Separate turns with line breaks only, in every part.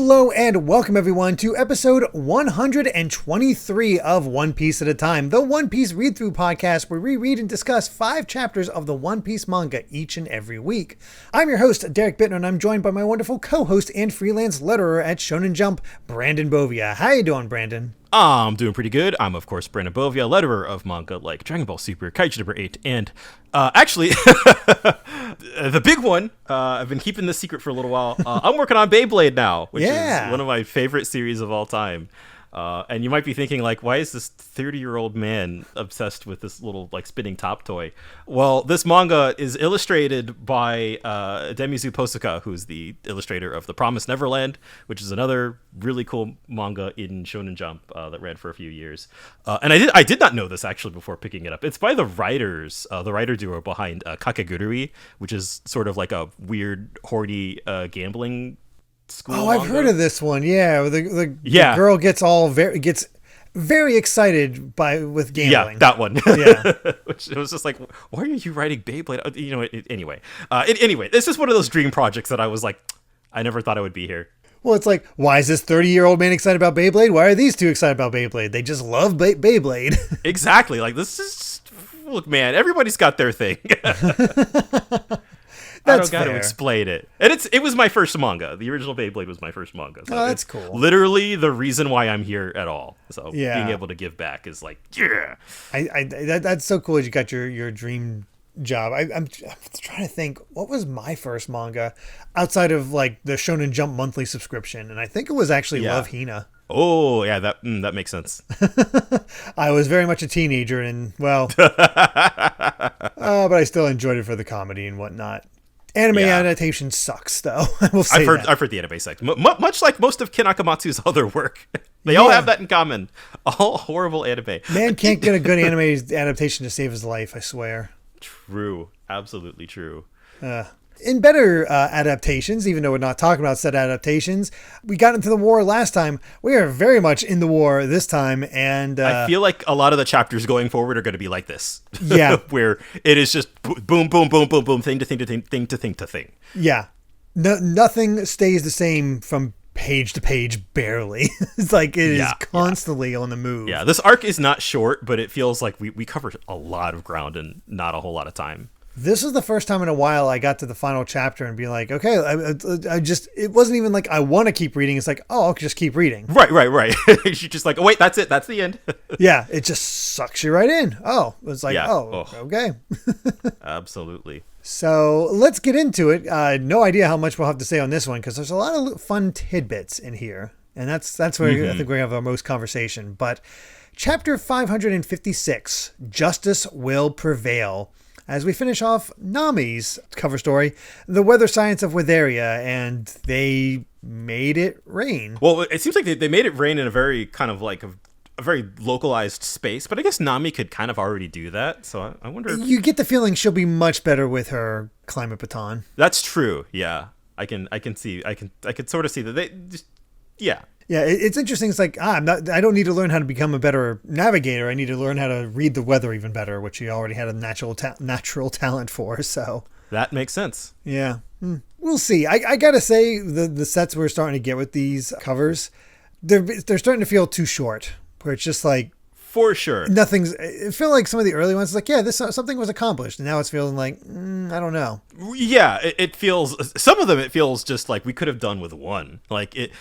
Hello and welcome everyone to episode 123 of One Piece at a Time, the One Piece read-through podcast where we read and discuss 5 chapters of the One Piece manga each and every week. I'm your host, Derek Bittner, and I'm joined by my wonderful co-host and freelance letterer at Shonen Jump, Brandon Bovia. How you doing, Brandon?
I'm doing pretty good. I'm, of course, Brandon Bovia, letterer of manga like Dragon Ball Super, Kaiju number 8, and actually, the big one, I've been keeping this secret for a little while. I'm working on Beyblade now, which is one of my favorite series of all time. And you might be thinking, like, why is this 30-year-old man obsessed with this little, like, spinning top toy? Well, this manga is illustrated by Demizu Posuka, who's the illustrator of The Promised Neverland, which is another really cool manga in Shonen Jump that ran for a few years. And I did not know this, actually, before picking it up. It's by the writers, the writer duo behind Kakegurui, which is sort of like a weird, horny gambling school
I've
manga.
heard of this one. Yeah, the girl gets very excited with gambling.
Yeah, that one.
Yeah.
Which it was just like, why are you writing Beyblade? You know, anyway. Anyway, it's just one of those dream projects that I was like, I never thought I would be here.
Well, it's like, why is this 30-year-old man excited about Beyblade? Why are these two excited about Beyblade? They just love Beyblade.
Exactly. Like, this is, look, man, everybody's got their thing. I don't got to explain it. And it was my first manga. The original Beyblade was my first manga. So
that's cool.
Literally the reason why I'm here at all. So
yeah.
Being able to give back is like, yeah.
That's so cool that you got your dream job. I'm trying to think, what was my first manga outside of like the Shonen Jump monthly subscription? And I think it was actually Love Hina.
Oh, yeah, that makes sense.
I was very much a teenager and, well, but I still enjoyed it for the comedy and whatnot. Anime adaptation sucks, though. I will say
I've heard the anime sucks. Much like most of Ken Akamatsu's other work. They all have that in common. All horrible anime.
Man can't get a good anime adaptation to save his life, I swear.
True. Absolutely true.
In better adaptations, even though we're not talking about said adaptations, we got into the war last time. We are very much in the war this time, and
I feel like a lot of the chapters going forward are going to be like this.
Yeah.
Where it is just boom, boom, boom, boom, boom, thing to thing to thing, thing to thing to thing.
Yeah. Nothing stays the same from page to page, barely. It's like it is constantly on the move.
Yeah, this arc is not short, but it feels like we covered a lot of ground in not a whole lot of time.
This is the first time in a while I got to the final chapter and be like, okay, I just, it wasn't even like I want to keep reading. It's like, oh, I'll just keep reading.
Right. You're just like, oh, wait, that's it. That's the end.
Yeah, it just sucks you right in. Oh, it's like, okay.
Absolutely.
So let's get into it. No idea how much we'll have to say on this one because there's a lot of fun tidbits in here. And that's where I think we have our most conversation. But chapter 556, Justice Will Prevail. As we finish off Nami's cover story, The Weather Science of Witheria, and they made it rain.
Well, it seems like they made it rain in a very kind of like a very localized space, but I guess Nami could kind of already do that, so I wonder...
You get the feeling she'll be much better with her climate baton.
That's true, yeah. I can sort of see that they just... Yeah.
Yeah, it's interesting. It's like, I don't need to learn how to become a better navigator. I need to learn how to read the weather even better, which he already had a natural talent for. So
that makes sense.
Yeah. We'll see. I got to say, the sets we're starting to get with these covers, they're starting to feel too short, where it's just like,
for sure.
I feel like some of the early ones, like, yeah, something was accomplished. And now it's feeling like, I don't know.
Yeah, it feels, some of them, it feels just like we could have done with one. Like it,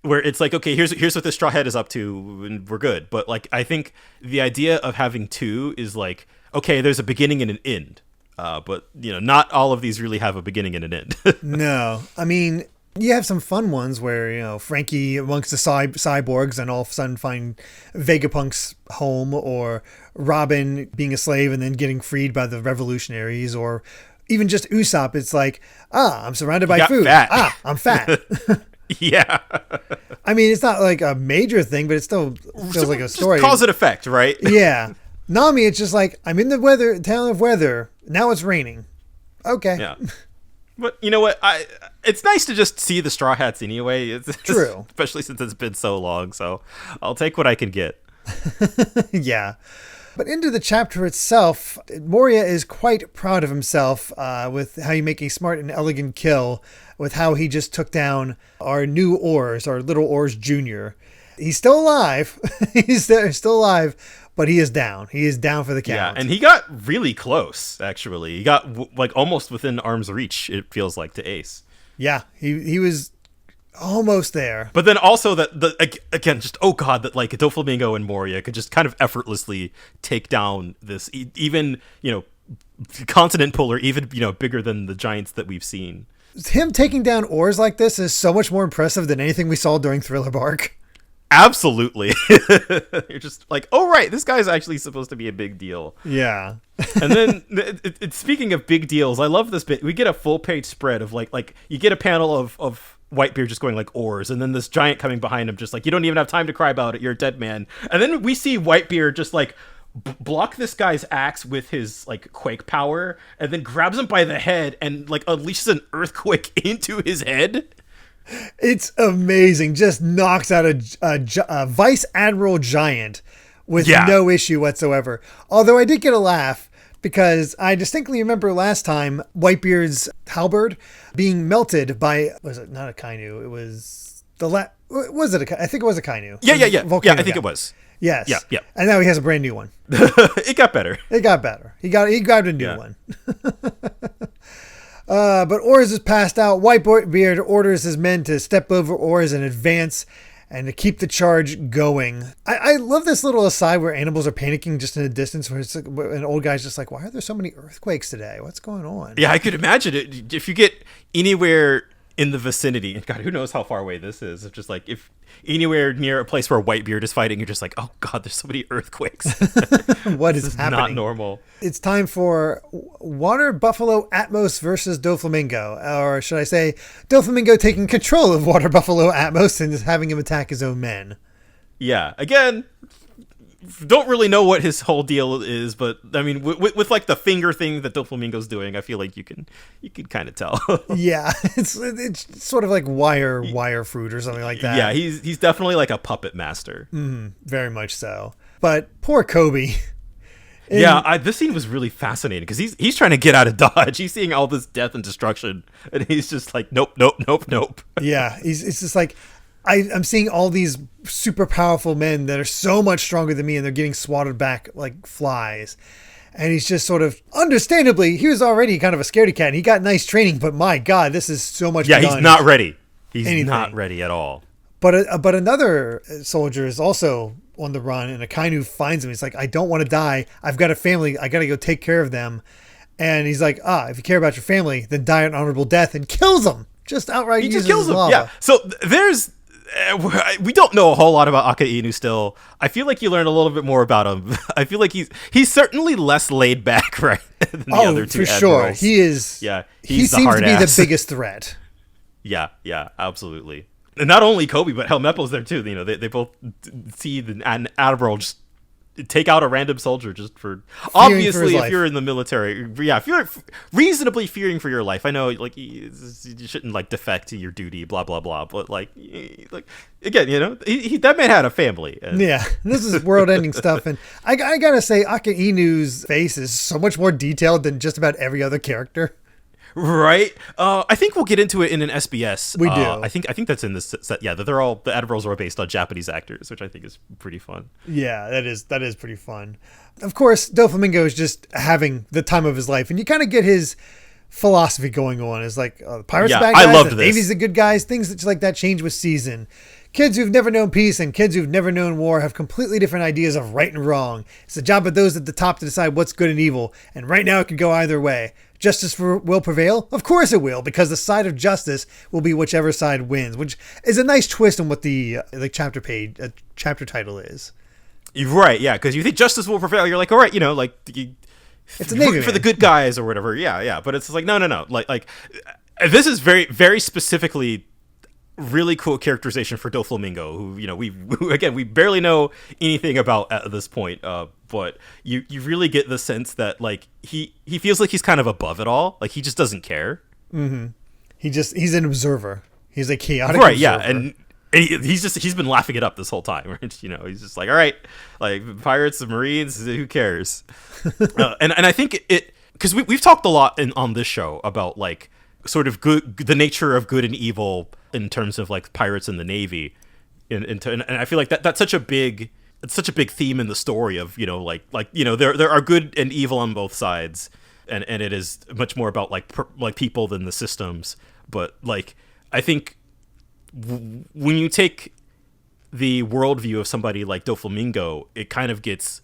where it's like, okay, here's what the Straw Hat is up to, and we're good. But like, I think the idea of having two is like, okay, there's a beginning and an end. But you know, not all of these really have a beginning and an end.
No, I mean, you have some fun ones where, you know, Frankie amongst the cyborgs and all of a sudden find Vegapunk's home, or Robin being a slave and then getting freed by the revolutionaries, or even just Usopp. It's like, I'm surrounded by food.
Fat.
I'm fat.
Yeah.
I mean, it's not like a major thing, but it still feels like a story.
Just cause and effect, right?
Yeah. Nami, it's just like, I'm in the town of weather. Now it's raining. Okay.
Yeah. But you know what? It's nice to just see the Straw Hats anyway. It's
true.
Especially since it's been so long. So I'll take what I can get.
Yeah. But into the chapter itself, Moria is quite proud of himself with how you make a smart and elegant kill, with how he just took down our new Oars, our little Oars Jr. He's still alive. He's still alive, but he is down. He is down for the count.
Yeah, and he got really close, actually. He got like almost within arm's reach, it feels like, to Ace.
Yeah, he was almost there.
But then also again, just, oh god, that like Doflamingo and Moria could just kind of effortlessly take down this, even, continent puller, even, bigger than the giants that we've seen.
Him taking down Oars like this is so much more impressive than anything we saw during Thriller Bark.
Absolutely. You're just like, oh, right, this guy's actually supposed to be a big deal.
Yeah.
And then, speaking of big deals, I love this bit. We get a full-page spread of, like you get a panel of Whitebeard just going, like, Oars, and then this giant coming behind him just like, you don't even have time to cry about it, you're a dead man. And then we see Whitebeard just, like, block this guy's axe with his, like, quake power, and then grabs him by the head and, like, unleashes an earthquake into his head.
It's amazing. Just knocks out a Vice Admiral giant with no issue whatsoever. Although I did get a laugh because I distinctly remember last time Whitebeard's halberd being melted by, was it not a Kainu? It was was it I think it was a Kainu.
Yeah. Yeah, I think it was.
Yes.
Yeah.
And now he has a brand new one.
It got better.
He grabbed a new one. But Oars is passed out. Whitebeard orders his men to step over Oars and advance and to keep the charge going. I love this little aside where animals are panicking just in the distance, where an old guy's just like, why are there so many earthquakes today? What's going on?
Yeah, I could imagine it. If you get anywhere in the vicinity, and God, who knows how far away this is. It's just like, if anywhere near a place where Whitebeard is fighting, you're just like, oh God, there's so many earthquakes.
What is happening?
Not normal.
It's time for Water Buffalo Atmos versus Doflamingo. Or should I say, Doflamingo taking control of Water Buffalo Atmos and just having him attack his own men.
Yeah, again, don't really know what his whole deal is, but I mean, with like the finger thing that Doflamingo's doing, I feel like you can kind of tell.
Yeah, it's sort of like wire fruit or something like that.
Yeah, he's definitely like a puppet master.
Very much so. But poor Kobe.
This scene was really fascinating because he's trying to get out of Dodge. He's seeing all this death and destruction, and he's just like, nope.
Yeah, it's just like, I'm seeing all these super powerful men that are so much stronger than me, and they're getting swatted back like flies. And he's just sort of, understandably, he was already kind of a scaredy cat, and he got nice training, but my God, this is so much beyond
he's not ready. He's
anything.
Not ready at all.
But another soldier is also on the run, and a Kainu finds him. He's like, I don't want to die. I've got a family. I got to go take care of them. And he's like, if you care about your family, then die an honorable death, and kills him. Just outright
He
uses
just kills him.
lava.
Yeah. So there's... we don't know a whole lot about Aka Inu still. I feel like you learn a little bit more about him. I feel like he's certainly less laid back, right, than the other two
for
admirals.
Sure. He is.
Yeah,
he seems to be the biggest threat.
Yeah, absolutely. And not only Kobe, but Helmeppo's there too. They both see an admiral just take out a random soldier just for obviously if you're in the military. Yeah, if you're reasonably fearing for your life. I know, like, you shouldn't like defect to your duty, blah blah blah. But like again, that man had a family. And
yeah, this is world-ending stuff, and I gotta say, Aka Inu's face is so much more detailed than just about every other character.
Right. I think we'll get into it in an SBS.
We do.
I think that's in this set. Yeah, that they're all, the admirals are based on Japanese actors, which I think is pretty fun.
Yeah, that is pretty fun. Of course, Doflamingo is just having the time of his life, and you kind of get his philosophy going on. It's like, the pirates are bad guys,
I loved
the
this.
Navy's the good guys. Things like that change with season. Kids who've never known peace and kids who've never known war have completely different ideas of right and wrong. It's the job of those at the top to decide what's good and evil, and right now it could go either way. Justice will prevail? Of course it will, because the side of justice will be whichever side wins, which is a nice twist on what the chapter title is.
You're right, yeah, because you think justice will prevail. You're like, all right, it's a Navy for the good guys or whatever. Yeah, but it's like no. Like this is very, very specifically really cool characterization for Doflamingo, who we barely know anything about at this point, but you really get the sense that like he feels like he's kind of above it all, like he just doesn't care.
Mm-hmm. He's an observer. He's a chaotic
right
observer.
Yeah, and And he's been laughing it up this whole time, right? You know, he's just like, all right, like pirates and marines, who cares? And I think it because we've talked a lot on this show about like sort of the nature of good and evil in terms of like pirates and the Navy, and I feel like that's such a big theme in the story of, you know, like you know, there are good and evil on both sides, and it is much more about like people than the systems. But like I think when you take the worldview of somebody like Doflamingo, it kind of gets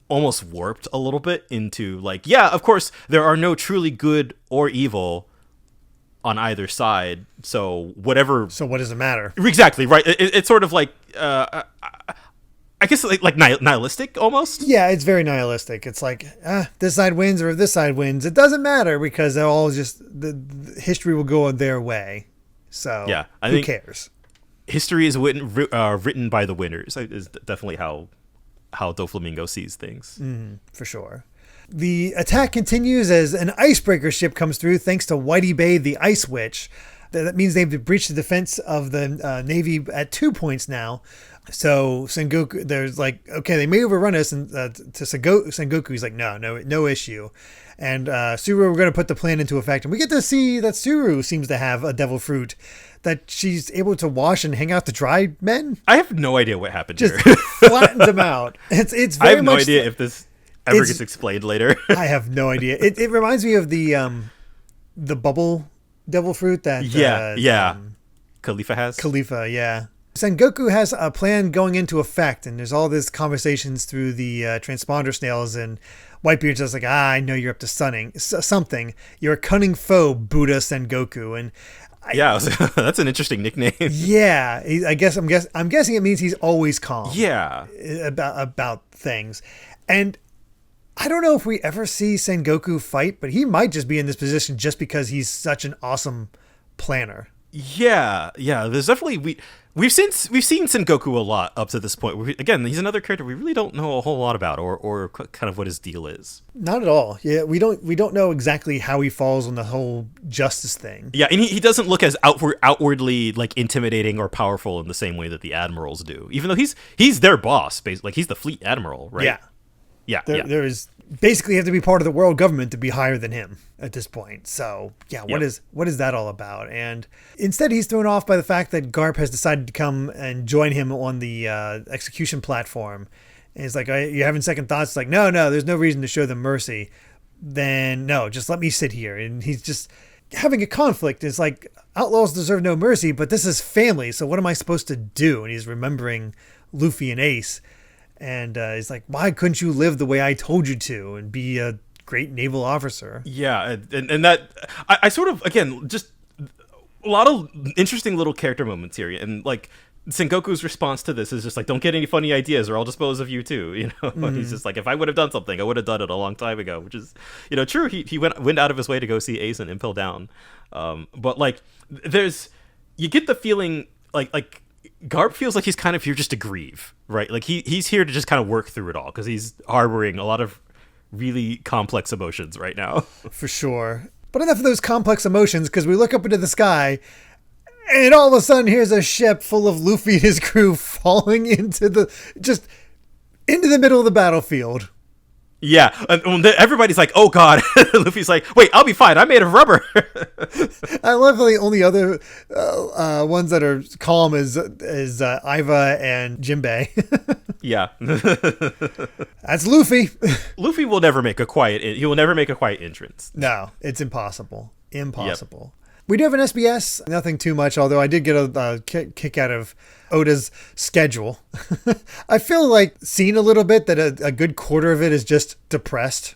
almost warped a little bit into like, yeah, of course there are no truly good or evil on either side, so whatever. So
what does it matter?
Exactly, right. It's sort of like I guess like nihilistic almost.
Yeah, it's very nihilistic. It's like, this side wins or if this side wins, it doesn't matter because they're all just the history will go their way. So
yeah,
who cares?
History is written by the winners. Is definitely how Doflamingo sees things.
For sure. The attack continues as an icebreaker ship comes through thanks to Whitey Bay, the Ice Witch. That means they've breached the defense of the Navy at 2 points now. So Sengoku, there's like, okay, they may overrun us, and to Sengoku, he's like, no issue. And Suru, we're going to put the plan into effect. And we get to see that Suru seems to have a devil fruit that she's able to wash and hang out the dry men.
I have no idea what happened
just
here.
Flattens them out. It's very
I have no
much
idea if this ever gets explained later.
I have no idea. It reminds me of the bubble devil fruit that
Khalifa has.
Khalifa, yeah. Sengoku has a plan going into effect, and there's all these conversations through the transponder snails, and Whitebeard's just like, I know you're up to something. You're a cunning foe, Buddha Sengoku, and
that's an interesting nickname.
Yeah, I'm guessing it means he's always calm.
Yeah,
about things, and I don't know if we ever see Sengoku fight, but he might just be in this position just because he's such an awesome planner.
Yeah. There's definitely we've seen Sengoku a lot up to this point. Again, he's another character we really don't know a whole lot about, or kind of what his deal is.
Not at all. Yeah, we don't know exactly how he falls on the whole justice thing.
Yeah, and he doesn't look as outwardly like intimidating or powerful in the same way that the admirals do. Even though he's their boss, basically, like he's the fleet admiral, right? Yeah. There
is basically you have to be part of the world government to be higher than him at this point. So what is that all about? And instead he's thrown off by the fact that Garp has decided to come and join him on the execution platform. And he's like, you're having second thoughts? It's like, no, there's no reason to show them mercy. Then no, just let me sit here. And he's just having a conflict. It's like, outlaws deserve no mercy, but this is family. So what am I supposed to do? And he's remembering Luffy and Ace. And he's like, why couldn't you live the way I told you to and be a great naval officer?
Yeah, and that, I sort of, again, just a lot of interesting little character moments here. And, like, Sengoku's response to this is just like, don't get any funny ideas or I'll dispose of you too, you know? He's just like, if I would have done something, I would have done it a long time ago, which is, you know, true. He went out of his way to go see Ace and Impel Down. But, like, you get the feeling, like, Garp feels like he's kind of here just to grieve, right? Like he's here to just kind of work through it all because he's harboring a lot of really complex emotions right now.
For sure. But enough of those complex emotions, because we look up into the sky and all of a sudden here's a ship full of Luffy and his crew falling into the middle of the battlefield.
Yeah, everybody's like, "Oh God!" Luffy's like, "Wait, I'll be fine. I'm made of rubber."
I love the only other ones that are calm is Iva and Jinbei.
Yeah,
that's Luffy. Luffy
will never make a quiet. He will never make a quiet entrance.
No, it's impossible. Impossible. Yep. We do have an SBS, nothing too much, although I did get a kick out of Oda's schedule. I feel like seeing a little bit that a good quarter of it is just depressed.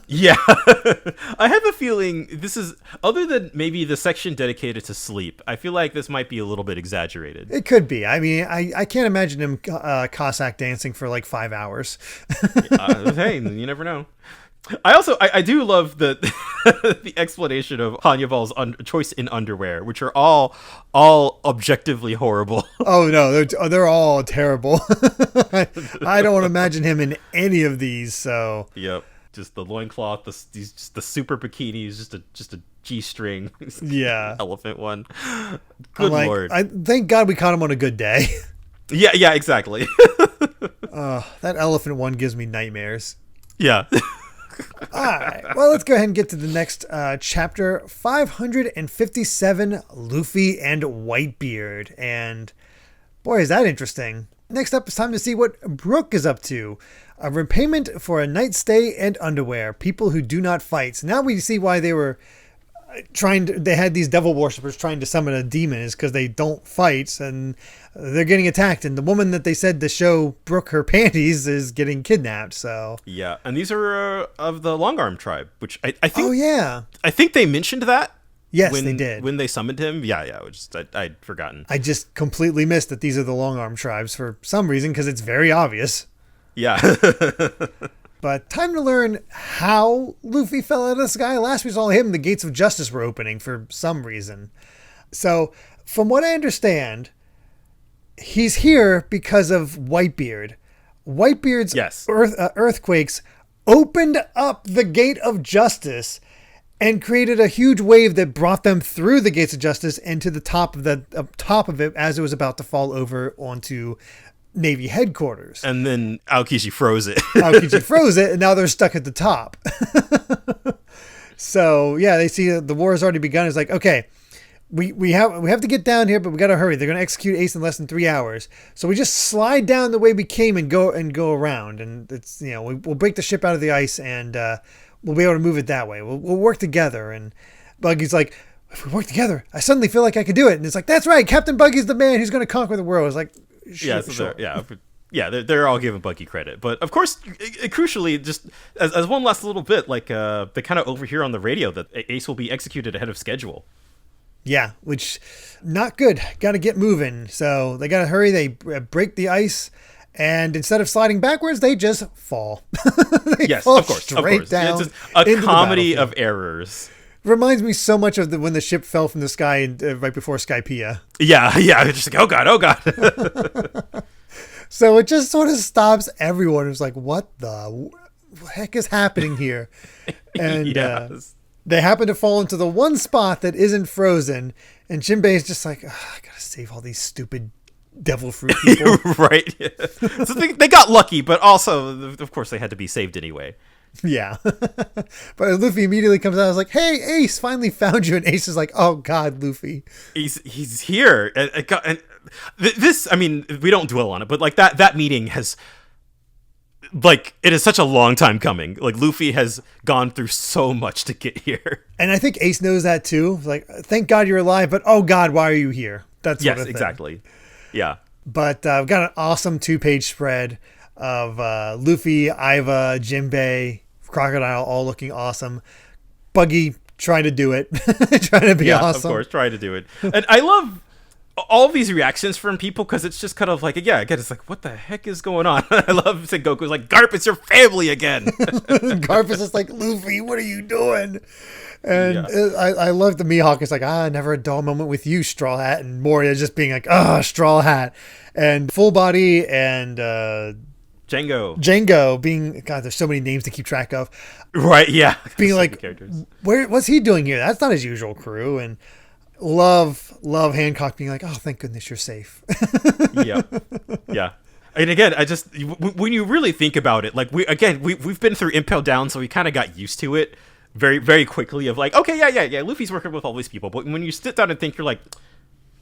Yeah. I have a feeling this is, other than maybe the section dedicated to sleep, I feel like this might be a little bit exaggerated.
It could be. I mean, I can't imagine him Cossack dancing for like 5 hours.
Hey, you never know. I do love the the explanation of Hanyabal's choice in underwear, which are all objectively horrible.
Oh no, they're all terrible. I don't want to imagine him in any of these. So
yep. just the loincloth, just the super bikinis, just a G-string,
Yeah.
elephant one. Good Lord.
Thank God we caught him on a good day.
Yeah, exactly.
That elephant one gives me nightmares.
Yeah.
All right. Well, let's go ahead and get to the next chapter, 557, Luffy and Whitebeard. And boy, is that interesting. Next up, it's time to see what Brook is up to. A repayment for a night stay and underwear. People who do not fight. So now we see why they were they had these devil worshippers trying to summon a demon is because they don't fight and they're getting attacked. And the woman that they said to show Brook her panties is getting kidnapped. So
yeah, and these are of the Long Arm tribe, which I think.
Oh yeah,
I think they mentioned that.
Yes, they did
when they summoned him. Yeah. I'd forgotten.
I just completely missed that these are the Long Arm tribes for some reason because it's very obvious.
Yeah.
But time to learn how Luffy fell out of the sky. Last we saw him, the gates of justice were opening for some reason. So, from what I understand, he's here because of Whitebeard. Whitebeard's earthquakes opened up the gate of justice and created a huge wave that brought them through the gates of justice and to the top of it as it was about to fall over onto Navy headquarters.
And then Aokiji froze it.
Aokiji froze it, and now they're stuck at the top. So, yeah, they see the war has already begun. It's like, okay, we have to get down here, but we got to hurry. They're going to execute Ace in less than 3 hours. So we just slide down the way we came and go around. And it's, we'll break the ship out of the ice and we'll be able to move it that way. We'll work together. And Buggy's like, if we work together, I suddenly feel like I could do it. And it's like, that's right. Captain Buggy's the man who's going to conquer the world. It's like, sure.
They're all giving Buggy credit, but of course, crucially, just as one last little bit, like they kind of overhear on the radio that Ace will be executed ahead of schedule.
Yeah, which not good. Got to get moving, so they got to hurry. They break the ice, and instead of sliding backwards, they just fall.
Fall of course,
straight down.
It's a comedy of errors.
Reminds me so much of when the ship fell from the sky right before Skypiea.
Yeah. It's just like, oh god.
So it just sort of stops everyone. It's like, what the heck is happening here? And they happen to fall into the one spot that isn't frozen. And Jinbei is just like, I gotta save all these stupid devil fruit people.
Right. Yeah. So they got lucky, but also, of course, they had to be saved anyway.
Yeah. But Luffy immediately comes out and is like, hey, Ace, finally found you. And Ace is like, oh, God, Luffy.
He's here. And this, I mean, we don't dwell on it, but like that meeting has, like, it is such a long time coming. Like, Luffy has gone through so much to get here.
And I think Ace knows that, too. Like, thank God you're alive, but oh, God, why are you here? That's
yes,
sort of thing.
Exactly. Yeah.
But we've got an awesome 2-page spread of Luffy, Iva, Jinbei, Crocodile all looking awesome. Buggy trying to do it. Trying to be awesome.
Of course, trying to do it. And I love all of these reactions from people because it's just kind of like, again, it's like, what the heck is going on? I love Sengoku's like, Garp, it's your family again.
Garp is just like, Luffy, what are you doing? And I love the Mihawk. It's like, never a dull moment with you, Straw Hat. And Moria just being like, Straw Hat. And Full Body and Django being, God, there's so many names to keep track of.
Right, yeah.
Being like, what's he doing here? That's not his usual crew. And love Hancock being like, oh, thank goodness you're safe.
Yeah. And again, I just, when you really think about it, like, we've been through Impel Down, so we kind of got used to it very, very quickly of like, okay, yeah, Luffy's working with all these people. But when you sit down and think, you're like,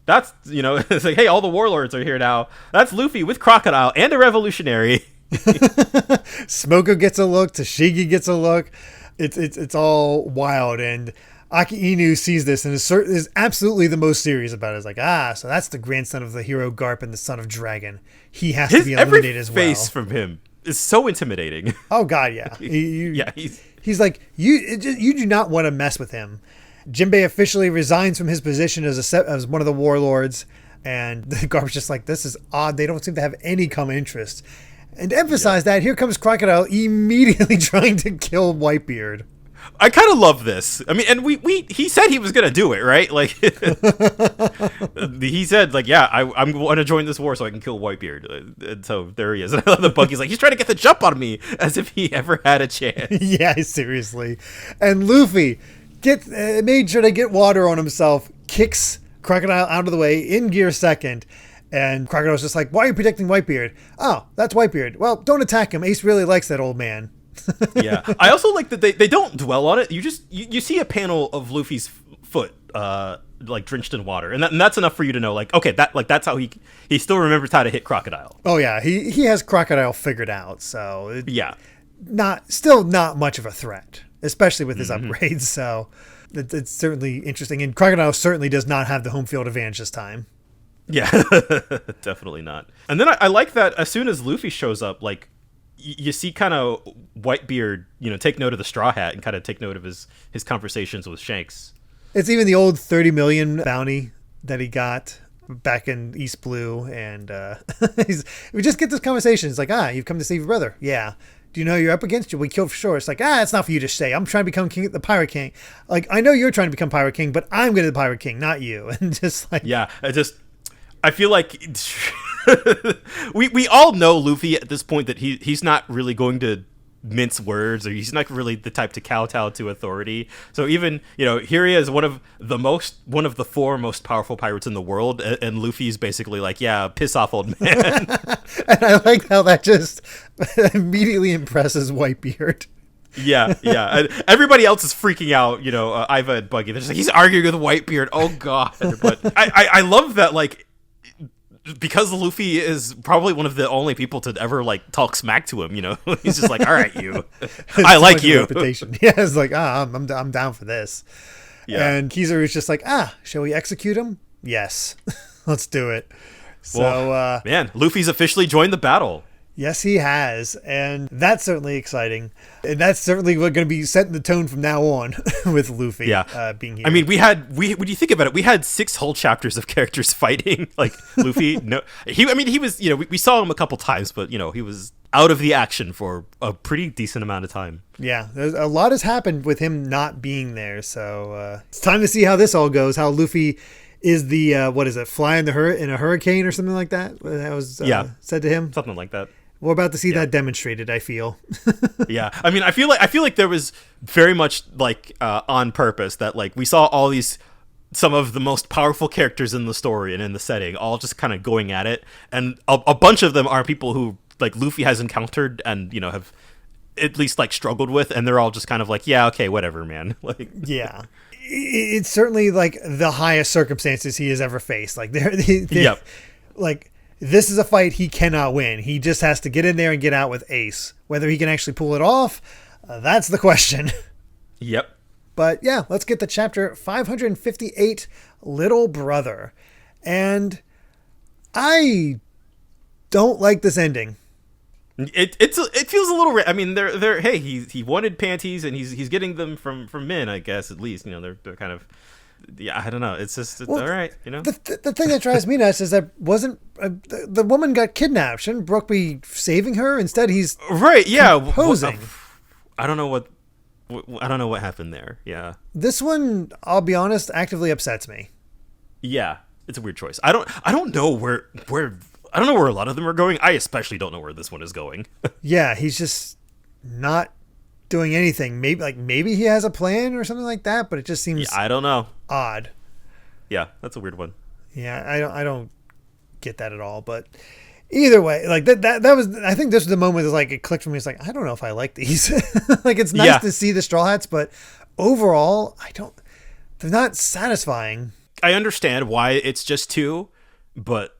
that's, it's like, hey, all the warlords are here now. That's Luffy with Crocodile and a revolutionary.
Smoko gets a look. Tashigi gets a look. It's all wild. And Aki Inu sees this and is absolutely the most serious about it. It's like, so that's the grandson of the hero Garp and the son of Dragon. He has to be eliminated as well.
Every face from him is so intimidating.
Oh, God, yeah. He's like, you do not want to mess with him. Jinbei officially resigns from his position as one of the warlords. And Garp's just like, this is odd. They don't seem to have any common interest. And to emphasize that, here comes Crocodile immediately trying to kill Whitebeard.
I kind of love this. I mean, and he said he was gonna do it, right? Like, he said, like, yeah, I'm going to join this war so I can kill Whitebeard. And so there he is. And I love the Buggy's like, he's trying to get the jump on me, as if he ever had a chance.
Yeah, seriously. And Luffy made sure to get water on himself, kicks Crocodile out of the way in gear second. And Crocodile's just like, why are you protecting Whitebeard? Oh, that's Whitebeard. Well, don't attack him. Ace really likes that old man.
Yeah. I also like that they don't dwell on it. You see a panel of Luffy's foot like drenched in water. And that's enough for you to know, like, okay, that's how he still remembers how to hit Crocodile.
Oh yeah, he has Crocodile figured out. So
yeah.
Still not much of a threat, especially with his upgrades. So it's certainly interesting. And Crocodile certainly does not have the home field advantage this time.
Yeah, definitely not. And then I like that as soon as Luffy shows up, like, you see kind of Whitebeard, take note of the Straw Hat and kind of take note of his conversations with Shanks.
It's even the old 30 million bounty that he got back in East Blue. And we just get this conversation. It's like, you've come to save your brother. Yeah. Do you know you're up against you? We killed for sure. It's like, it's not for you to say. I'm trying to become the Pirate King. Like, I know you're trying to become Pirate King, but I'm going to be the Pirate King, not you. And just like,
yeah, I feel like we all know Luffy at this point that he's not really going to mince words, or he's not really the type to kowtow to authority. So even, here he is, one of the 4 most powerful pirates in the world, and Luffy's basically like, yeah, piss off, old man.
And I like how that just immediately impresses Whitebeard.
Yeah. Everybody else is freaking out, Iva and Buggy. They're just like, he's arguing with Whitebeard. Oh, God. But I love that, like, because Luffy is probably one of the only people to ever, like, talk smack to him, He's just like, all right, you. I like you.
Reputation. Yeah, it's like, I'm down for this. Yeah. And Kizaru's just like, shall we execute him? Yes. Let's do it. So,
man, Luffy's officially joined the battle.
Yes, he has, and that's certainly exciting, and that's certainly going to be setting the tone from now on with Luffy being here.
I mean, when you think about it, we had 6 whole chapters of characters fighting, like Luffy. He was, we saw him a couple times, but he was out of the action for a pretty decent amount of time.
Yeah, a lot has happened with him not being there, so it's time to see how this all goes. How Luffy is the fly in a hurricane or something like that? That was said to him,
something like that.
We're about to see that demonstrated, I feel.
Yeah. I mean, I feel like there was very much like on purpose that, like, we saw all some of the most powerful characters in the story and in the setting all just kind of going at it. And a bunch of them are people who, like, Luffy has encountered and, have at least, like, struggled with. And they're all just kind of like, yeah, okay, whatever, man. Like,
yeah. It's certainly, like, the highest circumstances he has ever faced. Like,
yep.
Like, this is a fight he cannot win. He just has to get in there and get out with Ace. Whether he can actually pull it off, that's the question.
Yep.
But yeah, let's get to chapter 558, Little Brother. And I don't like this ending.
It feels a little. I mean, they're hey, he wanted panties and he's getting them from men, I guess, at least. They're kind of. Yeah, I don't know. It's all right,
The thing that drives me nuts is that wasn't the woman got kidnapped. Shouldn't Brooke be saving her? Instead, he's
right. Yeah,
composing.
I don't know what happened there. Yeah,
this one, I'll be honest, actively upsets me.
Yeah, it's a weird choice. I don't know where I don't know where a lot of them are going. I especially don't know where this one is going.
Yeah, he's just not doing anything. Maybe he has a plan or something like that, but it just seems
I don't know.
Odd.
Yeah, that's a weird one.
Yeah, I don't get that at all, but either way, like that was, I think this was the moment like it clicked for me. It's like, I don't know if I like these. Like, it's nice to see the Straw Hats, but overall they're not satisfying.
I understand why it's just 2, but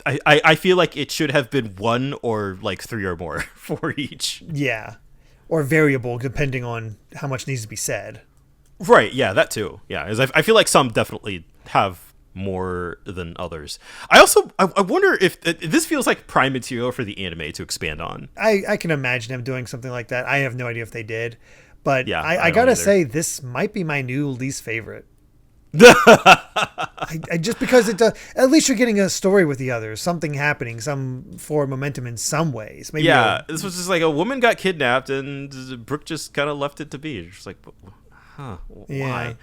I feel like it should have been 1 or like 3 or more for each.
Yeah. Or variable, depending on how much needs to be said.
Right, yeah, that too. Yeah, as I feel like some definitely have more than others. I wonder if this feels like prime material for the anime to expand on.
I can imagine him doing something like that. I have no idea if they did. But
yeah,
I gotta say, this might be my new least favorite. I just because it does, at least you're getting a story with the others, something happening, some forward momentum in some ways. Maybe
this was just like a woman got kidnapped and Brooke just kind of left it to be. It's just like, why?
Yeah.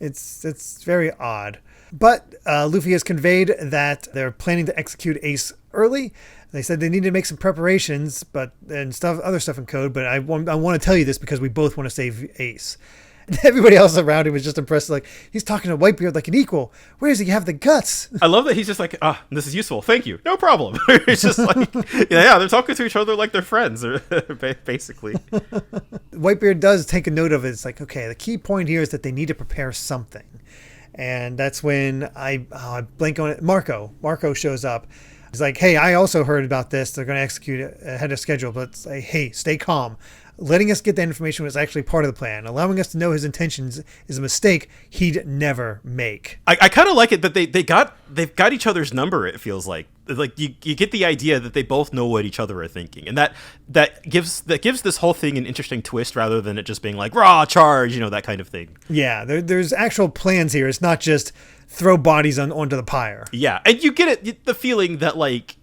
It's very odd. But Luffy has conveyed that they're planning to execute Ace early. They said they need to make some preparations, other stuff in code. But I want to tell you this because we both want to save Ace. And everybody else around him was just impressed. Like, he's talking to Whitebeard like an equal. Where does he have the guts?
I love that he's just like, this is useful. Thank you. No problem. It's just like, they're talking to each other like they're friends, basically.
Whitebeard does take a note of it. It's like, okay, the key point here is that they need to prepare something. And that's when I blank on it. Marco shows up. He's like, hey, I also heard about this. They're going to execute it ahead of schedule. But it's like, hey, stay calm. Letting us get that information was actually part of the plan. Allowing us to know his intentions is a mistake he'd never make.
I kind of like it that they've got each other's number. It feels like you get the idea that they both know what each other are thinking, and that gives this whole thing an interesting twist rather than it just being like raw charge, that kind of thing.
Yeah, there's actual plans here. It's not just throw bodies onto the pyre.
Yeah, and you get the feeling that like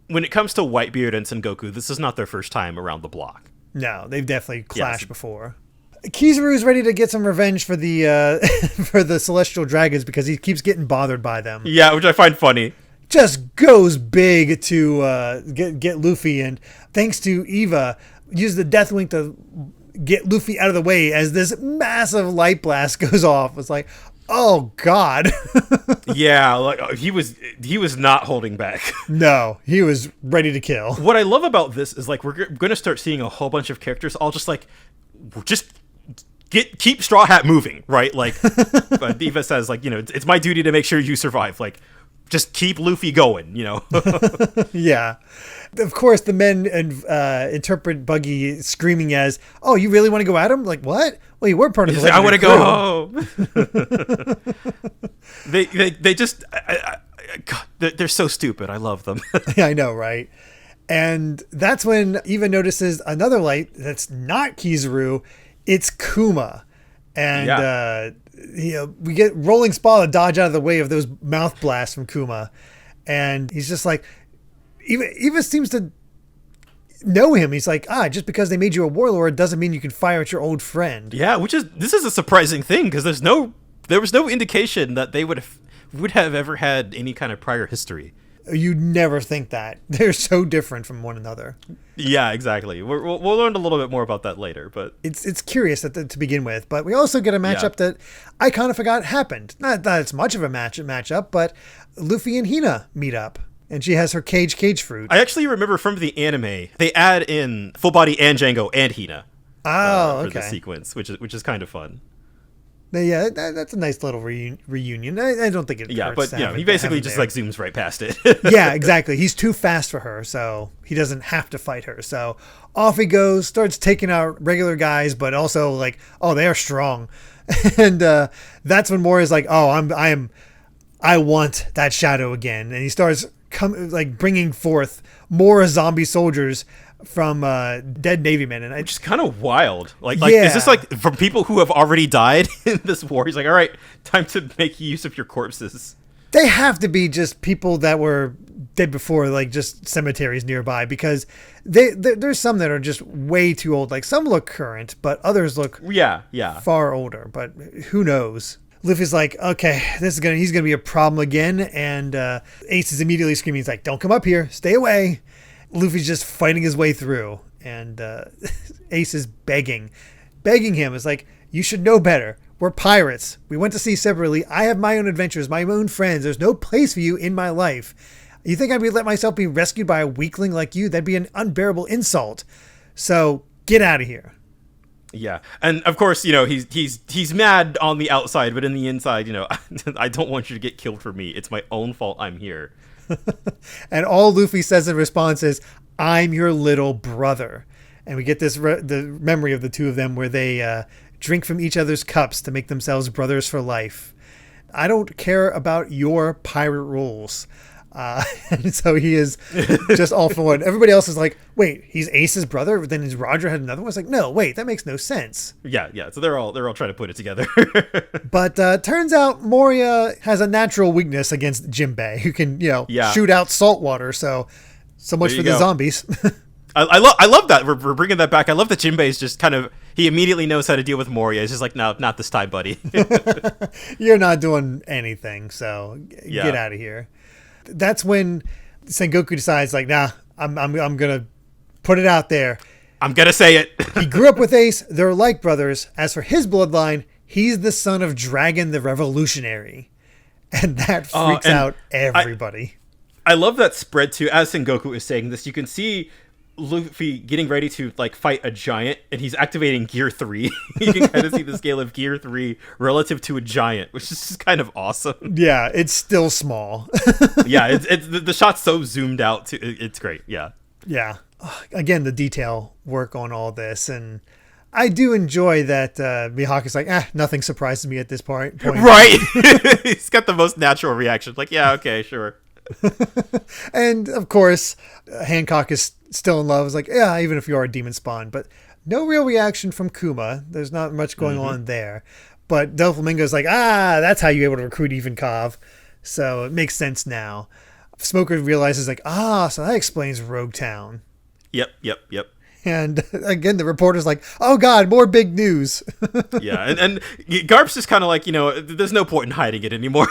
when it comes to Whitebeard and Sengoku, this is not their first time around the block.
No, they've definitely clashed before. Kizaru's ready to get some revenge for the for the Celestial Dragons because he keeps getting bothered by them.
Yeah, which I find funny.
Just goes big to get Luffy, and thanks to Eva, use the Deathwing to get Luffy out of the way as this massive light blast goes off. It's like, oh God.
Yeah, like he was not holding back.
No, he was ready to kill.
What I love about this is like we're going to start seeing a whole bunch of characters all just like keep Straw Hat moving, right? Like Eva says, like, it's my duty to make sure you survive. Like, just keep Luffy going,
Yeah. Of course, the men interpret Buggy screaming as, oh, you really want to go at him? Like, what? Well, you were part of the
I want to go home. They just, God, they're so stupid. I love them.
Yeah, I know, right? And that's when Eva notices another light that's not Kizaru. It's Kuma. And, we get Rolling Spall to dodge out of the way of those mouth blasts from Kuma. And he's just like, Eva seems to know him. He's like, just because they made you a warlord doesn't mean you can fire at your old friend.
Yeah, this is a surprising thing because there was no indication that they would have ever had any kind of prior history.
You'd never think that. They're so different from one another.
Yeah, exactly. We'll learn a little bit more about that later, but
it's curious to begin with. But we also get a matchup that I kind of forgot happened. Not that it's much of a matchup, but Luffy and Hina meet up, and she has her cage fruit.
I actually remember from the anime they add in Full Body and Django and Hina.
For
the sequence, which is kind of fun.
Yeah, that's a nice little reunion. I don't think it hurts.
But he basically just like zooms right past it.
Yeah, exactly. He's too fast for her, so he doesn't have to fight her. So off he goes, starts taking out regular guys, but also like, oh, they are strong. And that's when Mori's like, oh, I want that shadow again, and he starts bringing forth more zombie soldiers from dead Navy men, and
which is kind of wild. Is this like from people who have already died in this war? He's like, all right, time to make use of your corpses.
They have to be just people that were dead before, like just cemeteries nearby, because there's some that are just way too old. Like some look current, but others look far older. But who knows? Luffy's like, okay, he's gonna be a problem again, and Ace is immediately screaming. He's like, don't come up here, stay away. Luffy's just fighting his way through, and Ace is begging him. It's like, you should know better. We're pirates. We went to sea separately. I have my own adventures, my own friends. There's no place for you in my life. You think I'd let myself be rescued by a weakling like you? That'd be an unbearable insult. So get out of here.
Yeah, and of course, he's mad on the outside, but in the inside, I don't want you to get killed for me. It's my own fault. I'm here.
And all Luffy says in response is, I'm your little brother. And we get this the memory of the two of them where they drink from each other's cups to make themselves brothers for life. I don't care about your pirate rules. And so he is just all for one. Everybody else is like, wait, he's Ace's brother? But then his Roger had another one? It's like, no, wait, that makes no sense.
Yeah. So they're all trying to put it together.
But turns out Moria has a natural weakness against Jinbei, who can, shoot out salt water. So much for the zombies.
I love that we're bringing that back. I love that Jinbei is just kind of, he immediately knows how to deal with Moria. He's just like, no, not this time, buddy.
You're not doing anything, so get out of here. That's when Sengoku decides, like, nah, I'm gonna put it out there.
I'm gonna say it.
He grew up with Ace. They're like brothers. As for his bloodline, he's the son of Dragon the Revolutionary, and that freaks out everybody.
I love that spread too. As Sengoku is saying this, you can see Luffy getting ready to like fight a giant, and he's activating Gear 3. You can kind of see the scale of Gear 3 relative to a giant, which is just kind of awesome.
Yeah, it's still small.
Yeah, it's the shot's so zoomed out. It's great. Yeah.
Again, the detail work on all this, and I do enjoy that Mihawk's like, nothing surprises me at this point.
Right. He's got the most natural reaction. Like, yeah, okay, sure.
And of course, Hancock is still in love. It's like, yeah, even if you are a demon spawn, but no real reaction from Kuma. There's not much going on there. But Doflamingo's like, that's how you're able to recruit Ivankov. So it makes sense now. Smoker realizes like, so that explains Rogue Town.
Yep.
And again, the reporter's like, oh God, more big news.
Yeah. And Garp's just kind of like, there's no point in hiding it anymore.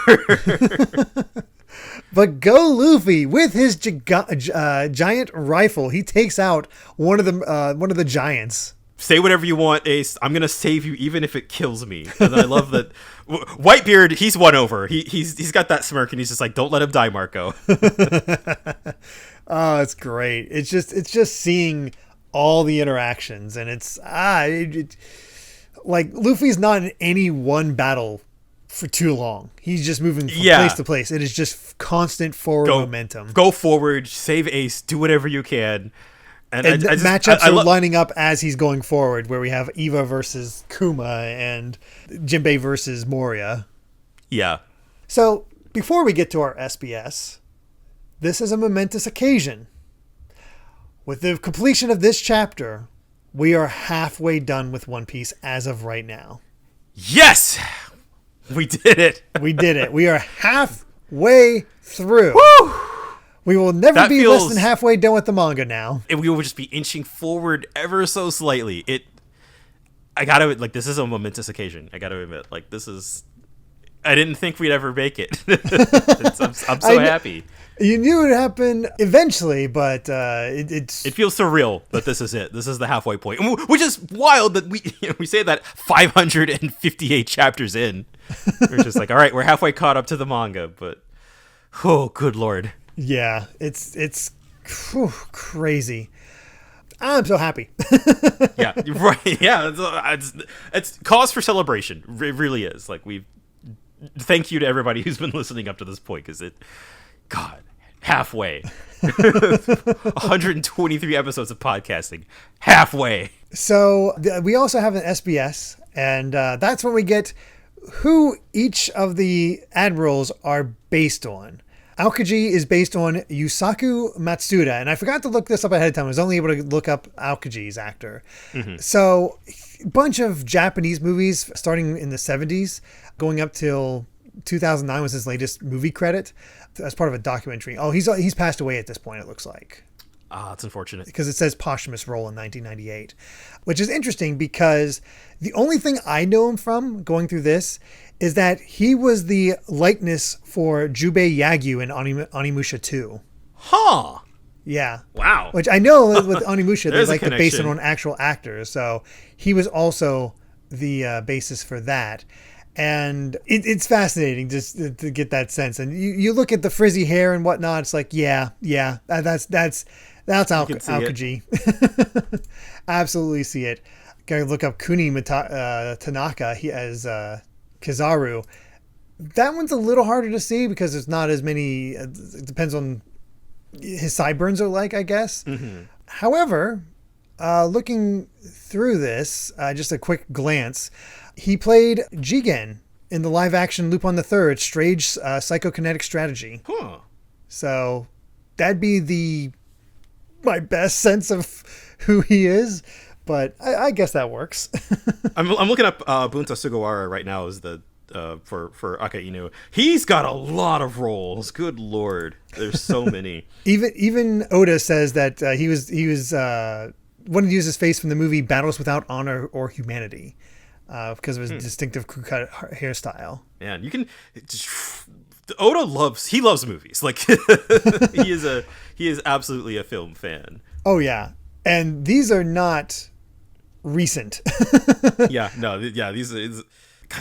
But go Luffy with his giant rifle. He takes out one of the giants.
Say whatever you want, Ace. I'm gonna save you, even if it kills me. And I love that Whitebeard. He's won over. He's got that smirk, and he's just like, don't let him die, Marco.
Oh, it's great. It's just seeing all the interactions, and it's like Luffy's not in any one battle for too long. He's just moving from place to place. It is just constant forward momentum.
Go forward, save Ace, do whatever you can. And
matchups are lining up as he's going forward, where we have Eva versus Kuma and Jinbei versus Moria.
Yeah.
So before we get to our SBS, this is a momentous occasion. With the completion of this chapter, we are halfway done with One Piece as of right now.
Yes! We did it.
We did it. We are halfway through.
Woo!
We will never be less than halfway done with the manga now.
And we will just be inching forward ever so slightly. I gotta, like, this is a momentous occasion. I gotta admit, like, I didn't think we'd ever make it. I'm so happy.
You knew it would happen eventually, but it
feels surreal that this is it. This is the halfway point, which is wild that we say that 558 chapters in. We're just like, all right, we're halfway caught up to the manga, but oh, good Lord.
Yeah, it's crazy. I'm so happy.
Yeah, right. Yeah, it's cause for celebration. It really is. Like, thank you to everybody who's been listening up to this point, because God, halfway. 123 episodes of podcasting. Halfway.
So we also have an SBS, and that's when we get who each of the admirals are based on. Aokiji is based on Yusaku Matsuda, and I forgot to look this up ahead of time. I was only able to look up Aokiji's actor. Mm-hmm. So a bunch of Japanese movies starting in the 70s, going up till 2009 was his latest movie credit as part of a documentary. Oh, he's passed away at this point, it looks like.
That's unfortunate.
Because it says posthumous role in 1998, which is interesting because the only thing I know him from going through this is that he was the likeness for Jubei Yagyu in Onimusha 2.
Huh.
Yeah.
Wow.
Which I know with Onimusha, they like to base it
connection.
on actual actors. So he was also the basis for that. And it's fascinating just to get that sense. And you look at the frizzy hair and whatnot, it's like, that's Aokiji. Absolutely see it. Gotta look up Kuni Tanaka as Kizaru. That one's a little harder to see because there's not as many. It depends on his sideburns are like, I guess. Mm-hmm. However, looking through this, just a quick glance, he played Jigen in the live-action Lupin the Third Strange Psychokinetic Strategy.
Huh.
So that'd be my best sense of who he is. But I guess that works.
I'm looking up Bunta Sugawara right now as the for Aka Inu. He's got a lot of roles. Good lord, there's so many.
Even Oda says that he was wanted to use his face from the movie Battles Without Honor or Humanity because of his distinctive crew cut hairstyle.
Man, you can. Oda loves movies. Like he is absolutely a film fan.
Oh yeah, and these are not recent.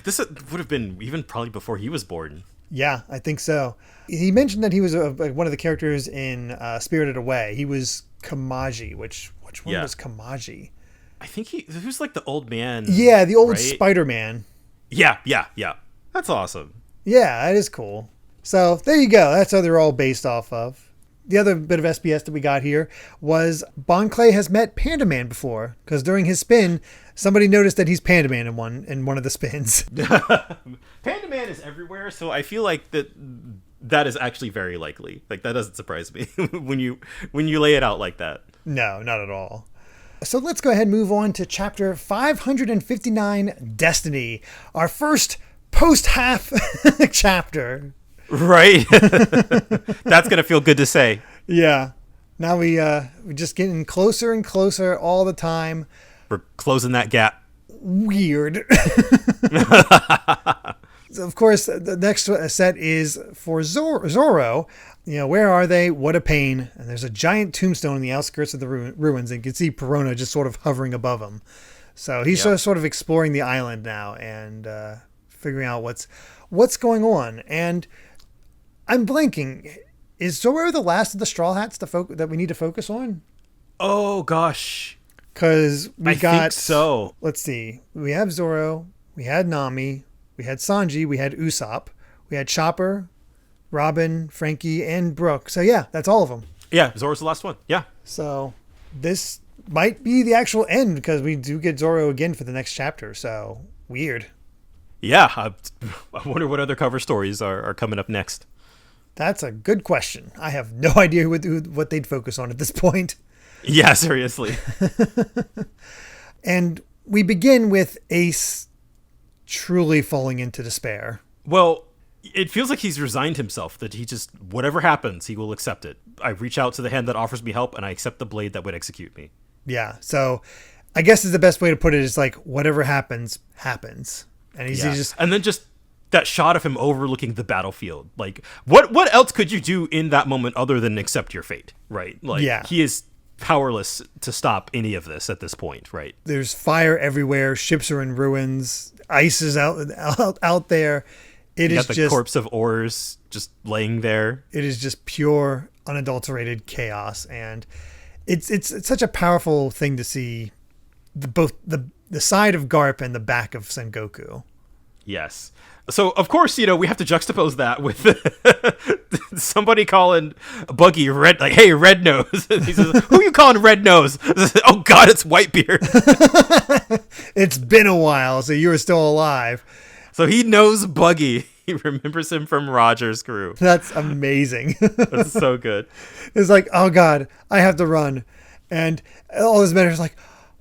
This would have been even probably before he was born.
Yeah, I think so. He mentioned that he was one of the characters in Spirited Away. He was Kamaji. Which one was Kamaji?
I think he was like the old man.
Yeah, the old
right?
Spider-Man.
Yeah. That's awesome.
Yeah, that is cool. So there you go. That's how they're all based off of. The other bit of SBS that we got here was Bon Clay has met Panda Man before, because during his spin, somebody noticed that he's Panda Man in one of the spins.
Panda Man is everywhere, so I feel like that is actually very likely. Like that doesn't surprise me when you lay it out like that.
No, not at all. So let's go ahead and move on to chapter 559, Destiny, our first post-half chapter.
Right. That's going to feel good to say.
Yeah. Now we're just getting closer and closer all the time.
We're closing that gap.
Weird. So of course, the next set is for Zoro. You know, where are they? What a pain. And there's a giant tombstone in the outskirts of the ruins, and you can see Perona just sort of hovering above him. So he's sort of exploring the island now and figuring out what's going on. And I'm blanking. Is Zoro the last of the Straw Hats that we need to focus on?
Oh, gosh.
Because I
think so.
Let's see. We have Zoro. We had Nami. We had Sanji. We had Usopp. We had Chopper, Robin, Frankie, and Brooke. So yeah, that's all of them.
Yeah, Zoro's the last one. Yeah.
So this might be the actual end because we do get Zoro again for the next chapter. So weird.
Yeah. I wonder what other cover stories are coming up next.
That's a good question. I have no idea what they'd focus on at this point.
Yeah, seriously.
And we begin with Ace truly falling into despair.
Well, it feels like he's resigned himself, that he just, whatever happens, he will accept it. I reach out to the hand that offers me help, and I accept the blade that would execute me.
Yeah, so I guess is the best way to put it is like, whatever happens, happens. And he's just...
And then just that shot of him overlooking the battlefield. Like, what else could you do in that moment other than accept your fate, right? Like, he is powerless to stop any of this at this point, right?
There's fire everywhere. Ships are in ruins. Ice is out there.
You got the corpse of Oars just laying there.
It is just pure, unadulterated chaos, and it's such a powerful thing to see. Both the side of Garp and the back of Sengoku.
Yes. So, of course, we have to juxtapose that with somebody calling Buggy Red, like, hey, Red Nose. He says, who are you calling Red Nose? Oh, God, it's Whitebeard.
It's been a while, so you were still alive.
So he knows Buggy. He remembers him from Roger's crew.
That's amazing.
That's so good.
It's like, oh, God, I have to run. And all his men are like,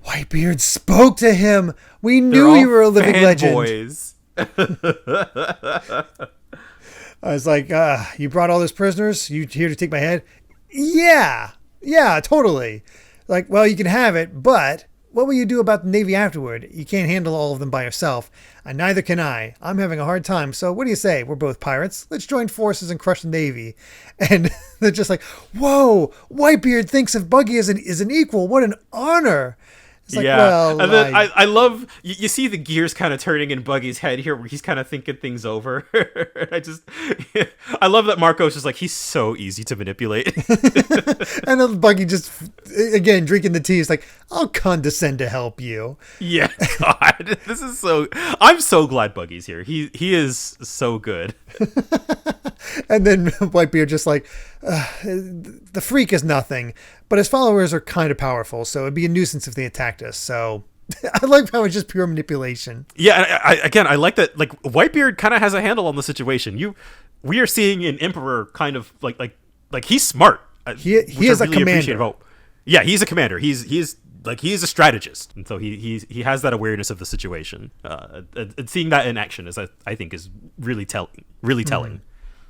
Whitebeard spoke to him. We knew you were a living legend.
Boys.
I was like, you brought all those prisoners? You here to take my head? Yeah, totally. Like, well, you can have it, but what will you do about the Navy afterward? You can't handle all of them by yourself, and neither can I. I'm having a hard time, so what do you say? We're both pirates. Let's join forces and crush the Navy. And they're just like, whoa, Whitebeard thinks of Buggy as an equal. What an honor. It's like, well,
and then I love you see the gears kind of turning in Buggy's head here, where he's kind of thinking things over. I love that Marco's just like, he's so easy to manipulate.
And then Buggy just again drinking the tea is like, I'll condescend to help you.
Yeah, God, this is so. I'm so glad Buggy's here. He is so good.
And then Whitebeard just like, the freak is nothing, but his followers are kind of powerful, so it'd be a nuisance if they attacked us. So I like how it's just pure manipulation.
Yeah, I like that. Like, Whitebeard kind of has a handle on the situation. We are seeing an emperor kind of like like he's smart.
He is a commander.
Yeah, he's a commander. He's a strategist, and so he has that awareness of the situation. And seeing that in action is, I think, is really telling.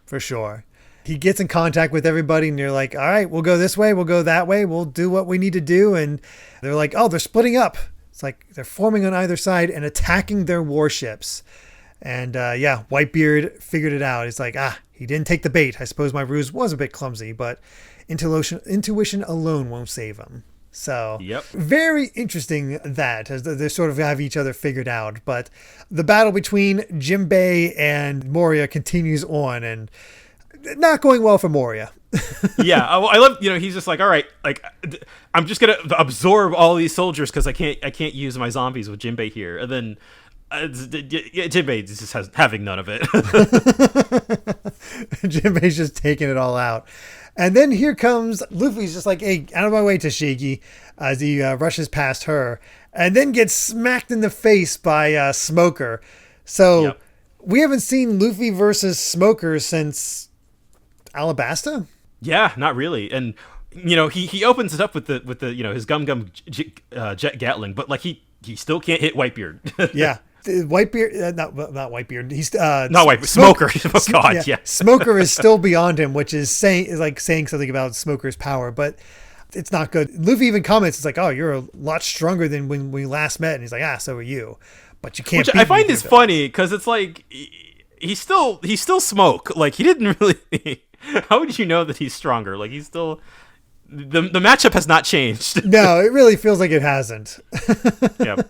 For sure. He gets in contact with everybody, and you're like, all right, we'll go this way, we'll go that way, we'll do what we need to do. And they're like, oh, they're splitting up. It's like they're forming on either side and attacking their warships. And Whitebeard figured it out. He's like, he didn't take the bait. I suppose my ruse was a bit clumsy, but intuition alone won't save him. So very interesting that as they sort of have each other figured out. But the battle between Jinbei and Moria continues on, and not going well for Moria.
Yeah, I love, he's just like, all right, like I'm just gonna absorb all these soldiers because I can't use my zombies with Jinbei here, and then Jinbei just having none of it.
Jinbei's just taking it all out. And then here comes Luffy's just like, hey, out of my way, Tashigi, as he rushes past her and then gets smacked in the face by Smoker. So we haven't seen Luffy versus Smoker since Alabasta?
Yeah, not really. And, he opens it up with the his gum jet Gatling, but like he still can't hit Whitebeard.
Yeah. Whitebeard, not Whitebeard. He's
not Whitebeard. Smoker. Oh God, yeah.
Smoker is still beyond him, which is saying something about Smoker's power, but it's not good. Luffy even comments, it's like, "Oh, you're a lot stronger than when we last met," and he's like, "So are you." But you can't.
Which I find is funny because it's like he's still Smoke. Like he didn't really. How would you know that he's stronger? Like he's still. The matchup has not changed.
No, it really feels like it hasn't.
Yeah.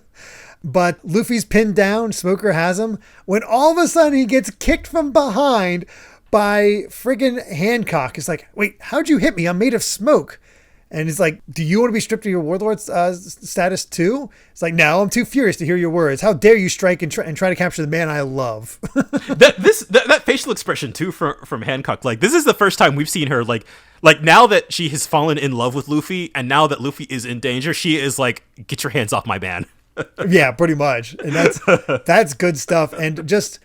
But Luffy's pinned down. Smoker has him. When all of a sudden he gets kicked from behind by friggin' Hancock. It's like, wait, how'd you hit me? I'm made of smoke. And he's like, do you want to be stripped of your warlord status too? It's like, no, I'm too furious to hear your words. How dare you strike and try to capture the man I love?
that facial expression too from Hancock. Like this is the first time we've seen her like now that she has fallen in love with Luffy, and now that Luffy is in danger, she is like, get your hands off my man.
Yeah, pretty much. And that's good stuff. And just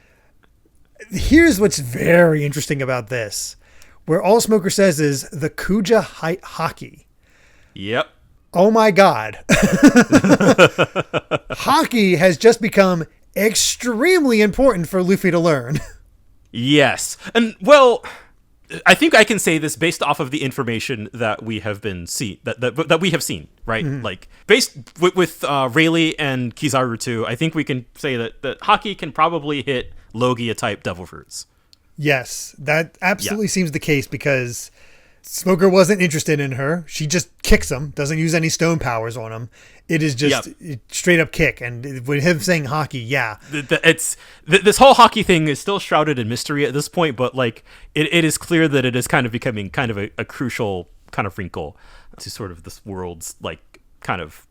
here's what's very interesting about this, where all Smoker says is the Kuja Haki.
Yep.
Oh my God. Haki has just become extremely important for Luffy to learn.
Yes. And well, I think I can say this based off of the information that we have been that we have seen, right? Mm-hmm. Like based with Rayleigh and Kizaru too, I think we can say that Haki can probably hit Logia type devil fruits. Yes, that absolutely seems the case because Smoker wasn't interested in her. She just kicks him, doesn't use any stone powers on him. It is just straight up kick. And with him saying Haki, this whole Haki thing is still shrouded in mystery at this point, but like it is clear that it is kind of becoming kind of a crucial kind of wrinkle to sort of this world's like kind of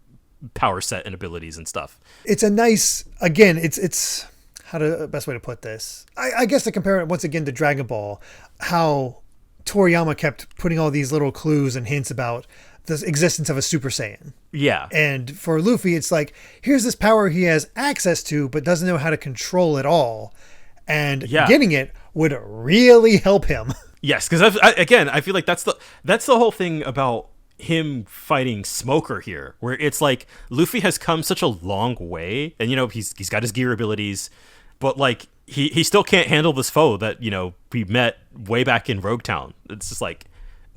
power set and abilities and stuff. It's a nice, again, it's how to best way to put this. I guess to compare it once again to Dragon Ball, how Toriyama kept putting all these little clues and hints about the existence of a Super Saiyan. Yeah. And for Luffy, it's like, here's this power he has access to, but doesn't know how to control it all. And getting it would really help him. Yes, because I feel like that's the whole thing about him fighting Smoker here, where it's like Luffy has come such a long way, and he's got his gear abilities, but like he still can't handle this foe that we met way back in Rogue Town. It's just like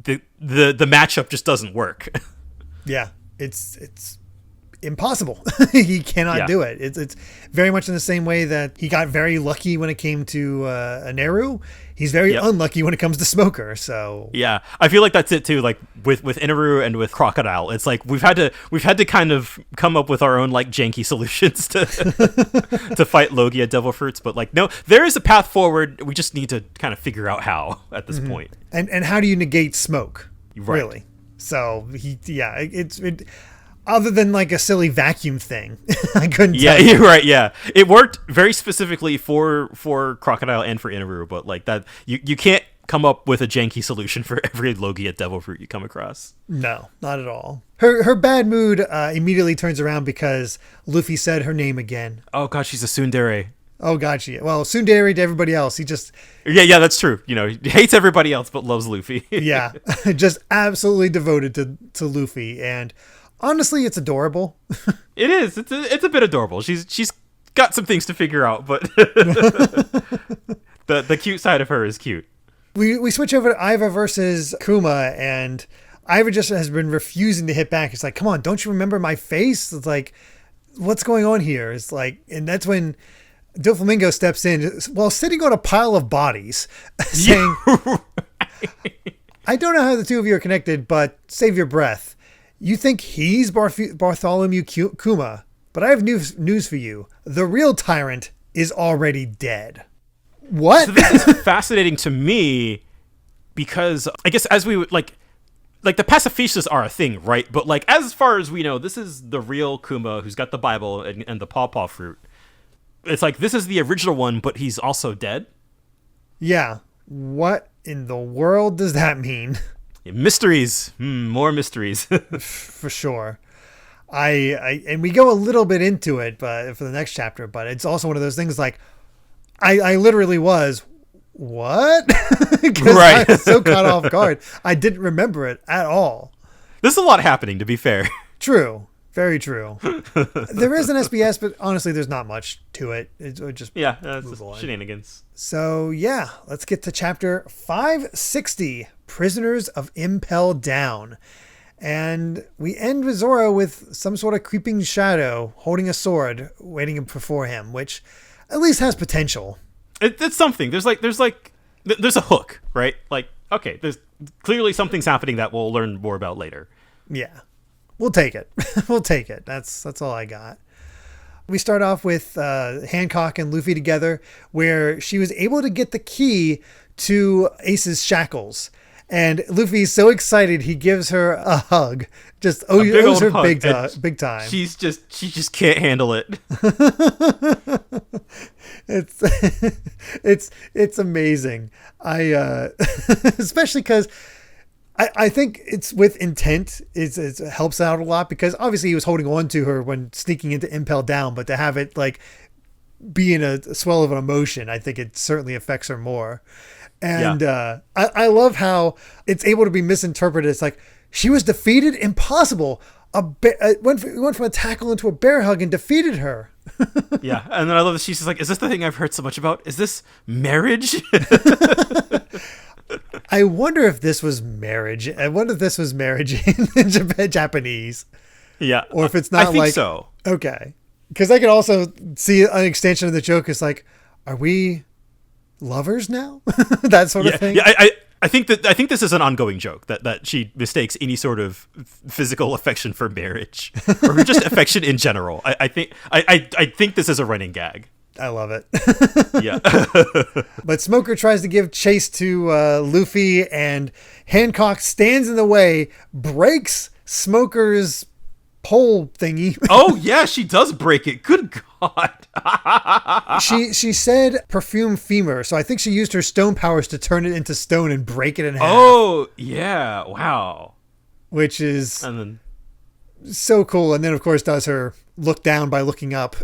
the matchup just doesn't work. Yeah, it's impossible. He cannot do it. It's very much in the same way that he got very lucky when it came to Inaru. He's very unlucky when it comes to Smoker. So yeah, I feel like that's it too. Like with Inaru and with Crocodile, it's like we've had to kind of come up with our own like janky solutions to to fight Logia Devil Fruits. But like no, there is a path forward. We just need to kind of figure out how at this point. And how do you negate smoke? Right. Really? So it's other than like a silly vacuum thing. I couldn't tell you. You're right, yeah. It worked very specifically for Crocodile and for Inaru, but like that you can't come up with a janky solution for every Logia Devil Fruit you come across. No, not at all. Her bad mood immediately turns around because Luffy said her name again. Oh god, she's a tsundere.
Oh, gotcha. Well, tsundere to everybody else. He just...
Yeah, that's true. You know, he hates everybody else but loves Luffy.
Yeah, just absolutely devoted to Luffy. And honestly, it's adorable.
It is. It's a bit adorable. She's got some things to figure out, but the cute side of her is cute.
We switch over to Iva versus Kuma, and Iva just has been refusing to hit back. It's like, come on, don't you remember my face? It's like, what's going on here? It's like, and that's when Doflamingo steps in while sitting on a pile of bodies, saying, I don't know how the two of you are connected, but save your breath. You think he's Bartholomew Kuma, but I have news for you. The real tyrant is already dead. What?
So this is fascinating to me because I guess as we would like the pacifistas are a thing, right? But like as far as we know, this is the real Kuma who's got the Bible and the pawpaw fruit. It's like this is the original one, but he's also dead.
Yeah. What in the world does that mean?
Yeah, mysteries. More mysteries.
For sure. And we go a little bit into it, but for the next chapter, but it's also one of those things like I literally was, what? Because
right.
I was so caught off guard. I didn't remember it at all.
There's a lot happening, to be fair.
True. Very true. There is an SBS, but honestly, there's not much to it. It just
shenanigans.
So yeah, let's get to chapter 560, Prisoners of Impel Down. And we end with Zoro with some sort of creeping shadow holding a sword waiting before him, which at least has potential.
It's something. There's a hook, right? Like, okay, there's clearly something's happening that we'll learn more about later.
Yeah. We'll take it. We'll take it. That's all I got. We start off with Hancock and Luffy together, where she was able to get the key to Ace's shackles. And Luffy's so excited, he gives her a hug. Just owes her big time.
She just can't handle it.
It's amazing. Especially because I think it's with intent. It helps out a lot because obviously he was holding on to her when sneaking into Impel Down, but to have it like be in a swell of an emotion, I think it certainly affects her more. And I love how it's able to be misinterpreted. It's like she was defeated. Impossible. Went from a tackle into a bear hug and defeated her.
Yeah, and then I love that she's just like, "Is this the thing I've heard so much about? Is this marriage?"
I wonder if this was marriage. I wonder if this was marriage in Japanese.
Yeah.
Or if it's not
I think so.
Okay. Because I could also see an extension of the joke is like, are we lovers now? That sort of thing.
Yeah, I think this is an ongoing joke that she mistakes any sort of physical affection for marriage or just affection in general. I think this is a running gag.
I love it.
Yeah.
But Smoker tries to give chase to Luffy, and Hancock stands in the way, breaks Smoker's pole thingy.
Oh yeah, she does break it. Good God.
She said perfume femur, so I think she used her stone powers to turn it into stone and break it in half.
Oh yeah, wow.
Which is so cool. And then of course does her look down by looking up.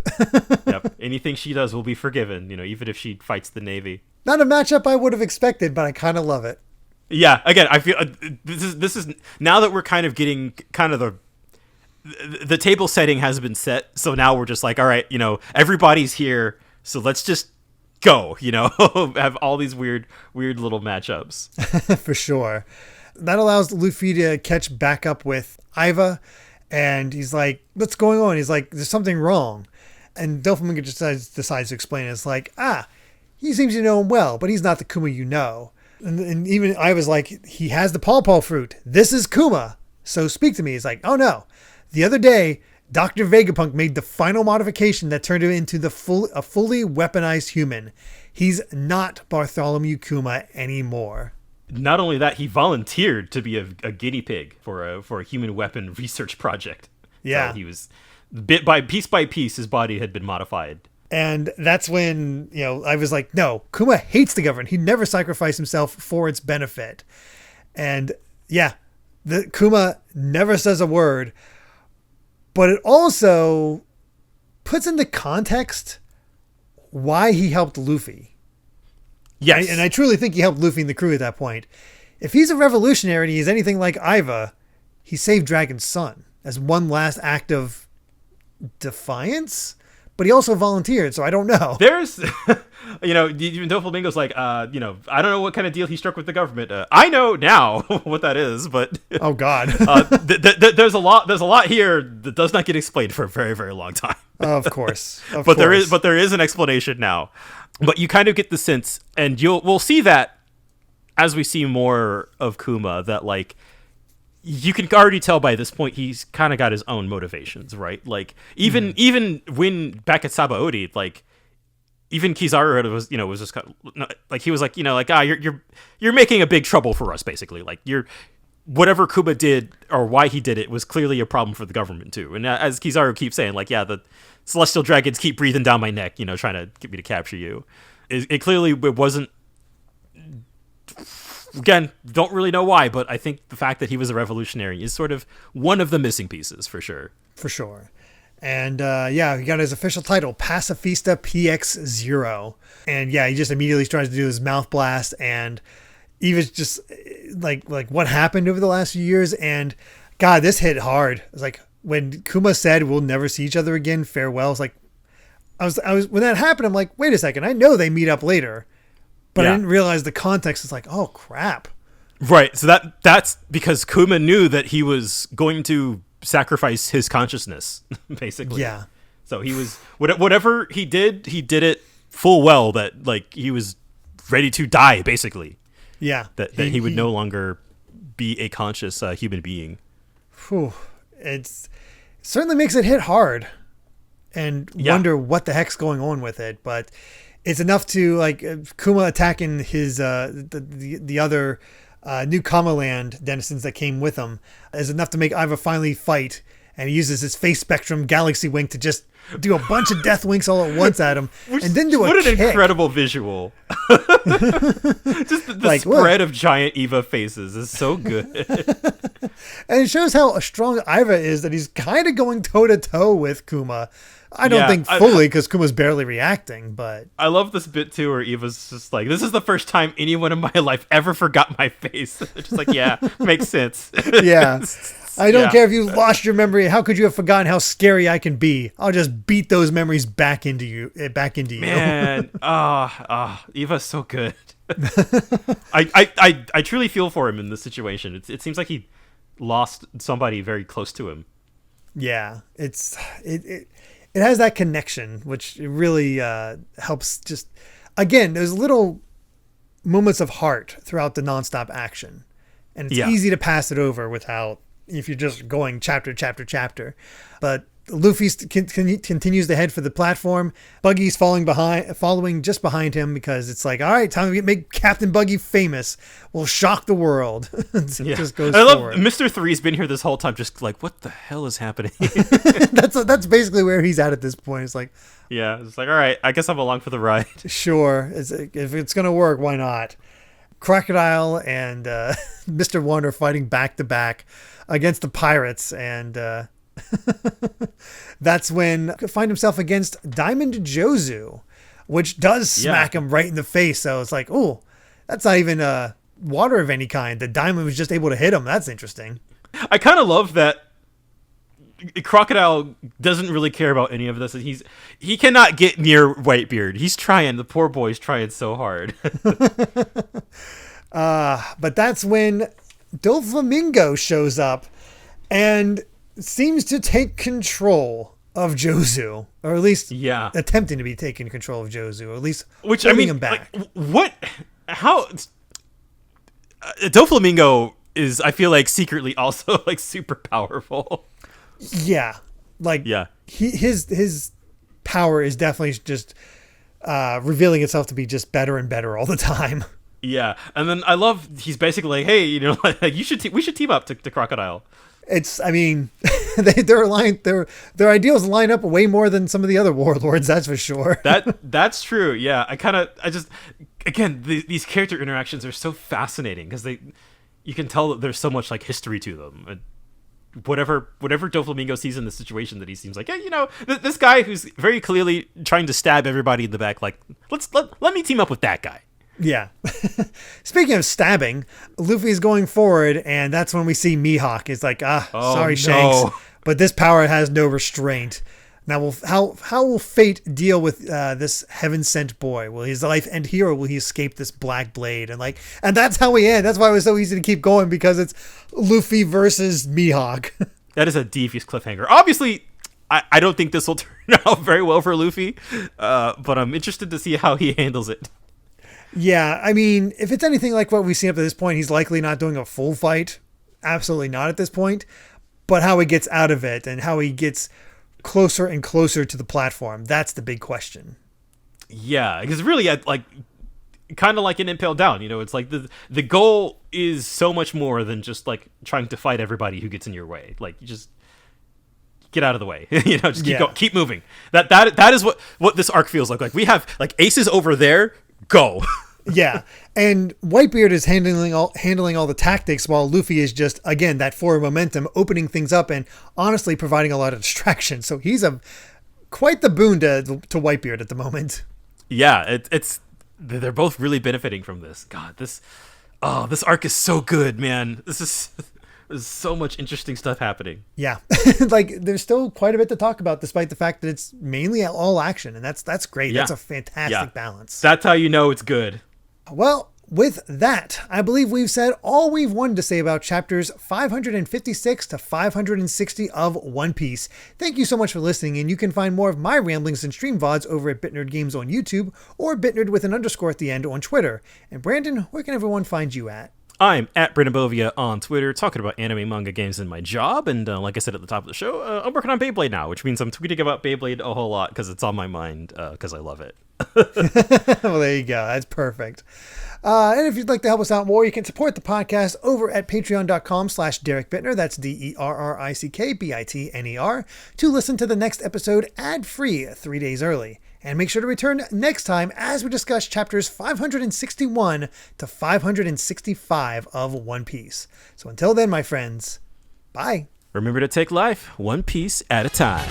Yep. Anything she does will be forgiven, even if she fights the Navy.
Not a matchup I would have expected, but I kind of love it.
Yeah, again, I feel this is now that we're kind of getting kind of the table setting has been set, so now we're just like, all right, everybody's here, so let's just go, have all these weird little matchups.
For sure. That allows Luffy to catch back up with Iva, and he's like, what's going on? He's like, there's something wrong. And Doflamingo just decides to explain it. It's like, he seems to know him well, but he's not the Kuma you know. And even Iva's like, he has the pawpaw fruit. This is Kuma, so speak to me. He's like, oh no. The other day, Dr. Vegapunk made the final modification that turned him into a fully weaponized human. He's not Bartholomew Kuma anymore.
Not only that, he volunteered to be a guinea pig for a human weapon research project.
Yeah.
So he was piece by piece, his body had been modified.
And that's when, I was like, no, Kuma hates the government. He never sacrificed himself for its benefit. And yeah, the Kuma never says a word. But it also puts into context why he helped Luffy.
Yes.
And I truly think he helped Luffy and the crew at that point. If he's a revolutionary and he's anything like Iva, he saved Dragon's son as one last act of defiance, but he also volunteered, so I don't know.
There's, even Doflamingo's like, I don't know what kind of deal he struck with the government. I know now what that is, but
oh god,
there's a lot here that does not get explained for a very, very long time.
Of course,
but there is an explanation now. But you kind of get the sense, and we'll see that as we see more of Kuma, that like you can already tell by this point he's kind of got his own motivations, right? Like even when back at Sabaody, like even Kizaru was just kind of, like he was like you're making a big trouble for us, basically. Like whatever Kuma did or why he did it was clearly a problem for the government too. And as Kizaru keeps saying, like, yeah, the celestial dragons keep breathing down my neck, trying to get me to capture you. It clearly wasn't. Again, don't really know why, but I think the fact that he was a revolutionary is sort of one of the missing pieces for sure.
For sure. And he got his official title, Pacifista PX0. And he just immediately tries to do his mouth blast, and Eva's just like what happened over the last few years. And God, this hit hard. It's like when Kuma said we'll never see each other again, farewell. It's like I was when that happened, I'm like, wait a second, I know they meet up later. But I didn't realize the context. It's like, oh crap.
Right. So that's because Kuma knew that he was going to sacrifice his consciousness, basically.
Yeah.
So he was whatever he did it full well that like he was ready to die, basically.
Yeah.
That he would no longer be a conscious human being.
Whew. It certainly makes it hit hard, and wonder what the heck's going on with it, but. It's enough to like Kuma attacking his the other new Kama Land denizens that came with him is enough to make Iva finally fight, and he uses his face spectrum galaxy wink to just do a bunch of death winks all at once at him, and then do a
what
kick.
An incredible visual! Just the spread of giant Eva faces is so good,
and it shows how strong Iva is that he's kind of going toe to toe with Kuma. I don't think fully because Kuma's barely reacting, but
I love this bit too where Eva's just like, this is the first time anyone in my life ever forgot my face. Just like, yeah, makes sense.
Yeah. I don't care if you lost your memory. How could you have forgotten how scary I can be? I'll just beat those memories back into you.
Man, Eva's so good. I truly feel for him in this situation. It seems like he lost somebody very close to him.
Yeah, it has that connection, which really helps. Just again, there's little moments of heart throughout the nonstop action, and it's easy to pass it over without if you're just going chapter. But Luffy continues to head for the platform. Buggy's following just behind him because it's like, all right, time to make Captain Buggy famous. We'll shock the world. Just goes
I love
forward.
Mr. 3's been here this whole time, just like, what the hell is happening?
That's basically where he's at this point. It's like,
it's like, all right, I guess I'm along for the ride.
Sure, if it's gonna work, why not? Crocodile and Mr. One are fighting back to back against the pirates, and that's when find himself against Diamond Jozu, which does smack him right in the face. So it's like, oh, that's not even water of any kind. The diamond was just able to hit him. That's interesting.
I kind of love that Crocodile doesn't really care about any of this. He cannot get near Whitebeard. He's trying. The poor boy's trying so hard.
But that's when Doflamingo shows up and seems to take control of Jozu, or at least attempting to be taking control of Jozu, or at least holding him back.
Like, what? How? Doflamingo is, I feel like, secretly also like super powerful.
Yeah, his power is definitely just revealing itself to be just better and better all the time.
Yeah, and then I love he's basically like, hey, like we should team up to Crocodile.
I mean, their ideals line up way more than some of the other warlords. That's for sure.
That's true. Yeah, again, these character interactions are so fascinating because you can tell that there's so much like history to them. whatever Doflamingo sees in the situation that he seems like, yeah, this guy who's very clearly trying to stab everybody in the back, like, let me team up with that guy.
Yeah. Speaking of stabbing, Luffy's going forward, and that's when we see Mihawk. It's like, sorry, Shanks, but this power has no restraint. Now, how will fate deal with this heaven-sent boy? Will his life end here, or will he escape this black blade? And that's how we end. That's why it was so easy to keep going, because it's Luffy versus Mihawk.
That is a devious cliffhanger. Obviously, I don't think this will turn out very well for Luffy, but I'm interested to see how he handles it.
Yeah, I mean, if it's anything like what we've seen up to this point, he's likely not doing a full fight. Absolutely not at this point. But how he gets out of it and how he gets closer and closer to the platform, that's the big question.
Yeah, because really, kind of like an Impale Down, it's like the goal is so much more than just like trying to fight everybody who gets in your way. Like, you just get out of the way, just keep moving. That is what this arc feels like. Like, we have like aces over there, go.
Yeah, and Whitebeard is handling all the tactics, while Luffy is just, again, that forward momentum, opening things up and honestly providing a lot of distraction. So he's quite the boon to Whitebeard at the moment.
Yeah, they're both really benefiting from this. God, this arc is so good, man. There's so much interesting stuff happening. Yeah.
Like, there's still quite a bit to talk about, despite the fact that it's mainly all action, and that's great. Yeah. That's a fantastic balance.
That's how you know it's good.
Well, with that, I believe we've said all we've wanted to say about chapters 556 to 560 of One Piece. Thank you so much for listening, and you can find more of my ramblings and stream VODs over at BitNerd Games on YouTube, or BitNerd with an underscore at the end on Twitter. And Brandon, where can everyone find you at?
I'm at Brandon Bovia on Twitter, talking about anime, manga, games, and my job. And like I said at the top of the show, I'm working on Beyblade now, which means I'm tweeting about Beyblade a whole lot because it's on my mind, because I love it.
Well, there you go. That's perfect. And if you'd like to help us out more, you can support the podcast over at patreon.com/Derek Bittner. That's DERRICKBITNER, to listen to the next episode ad-free 3 days early. And make sure to return next time as we discuss chapters 561 to 565 of One Piece. So until then, my friends, bye.
Remember to take life one piece at a time.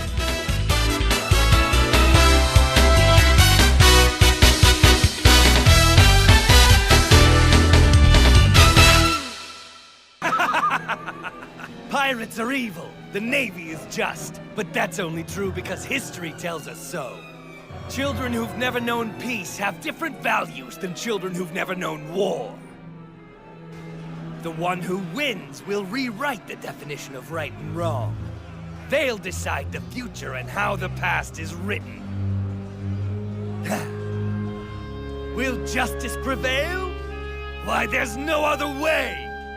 Pirates are evil, the Navy is just. But that's only true because history tells us so. Children who've never known peace have different values than children who've never known war. The one who wins will rewrite the definition of right and wrong. They'll decide the future and how the past is written. Will justice prevail? Why, there's no other way!